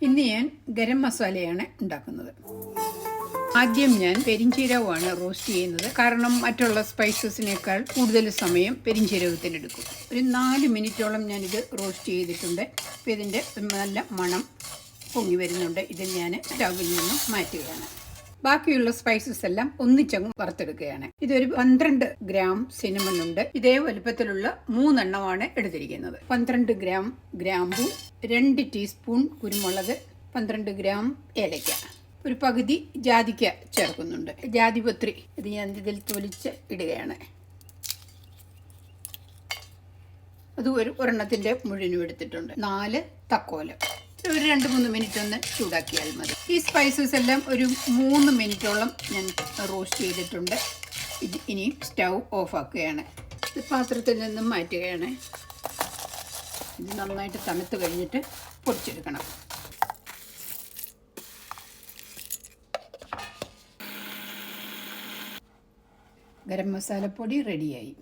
ഇന്ന് ഞാൻ ഗരം മസാലയാണ് ഉണ്ടാക്കുന്നത്. ആദ്യം ഞാൻ പെരിഞ്ചീരകമാണ് റോസ്റ്റ് ചെയ്യുന്നത്. കാരണം മറ്റുള്ള സ്പൈസസിനേക്കാൾ കൂടുതൽ സമയം പെരിഞ്ചീരകത്തിനെടുക്കും. ഒരു 4 മിനിറ്റോളം ഞാനിത് റോസ്റ്റ് ചെയ്തിട്ടുണ്ട്. അപ്പോൾ ഇതിൻ്റെ നല്ല മണം പൊങ്ങി വരുന്നുണ്ട്. ഇത് ഞാൻ സ്റ്റൗവിൽ നിന്നും മാറ്റുകയാണ്. ബാക്കിയുള്ള സ്പൈസസ് എല്ലാം ഒന്നിച്ചങ്ങ് വറുത്തെടുക്കുകയാണ്. ഇതൊരു 12 ഗ്രാം സിനമൺ ഉണ്ട്. ഇതേ വലുപ്പത്തിലുള്ള 3 എണ്ണമാണ് എടുത്തിരിക്കുന്നത്. 12 ഗ്രാം ഗ്രാമ്പു, 2 ടീസ്പൂൺ കുരുമുളക്, 12 ഗ്രാം ഏലക്ക, ഒരു പകുതി ജാതിക്ക ചേർക്കുന്നുണ്ട്. ജാതിപത്രി ഇത് ഞാൻ ഇതിൽ തൊലിച്ച് ഇടുകയാണ്. അത് ഒരെണ്ണത്തിൻ്റെ മുഴുവനും എടുത്തിട്ടുണ്ട്. 4 തക്കോലം. ഒരു 2-3 മിനിറ്റ് ഒന്ന് ചൂടാക്കിയാൽ മതി. ഈ സ്പൈസസ് എല്ലാം ഒരു 3 മിനിറ്റോളം ഞാൻ റോസ്റ്റ് ചെയ്തിട്ടുണ്ട്. ഇത് ഇനി സ്റ്റൗ ഓഫാക്കുകയാണ്. ഇത് പാത്രത്തിൽ നിന്നും മാറ്റുകയാണ്. ഇത് നന്നായിട്ട് തണുത്ത് കഴിഞ്ഞിട്ട് പൊടിച്ചെടുക്കണം. ഗരം മസാലപ്പൊടി റെഡിയായി.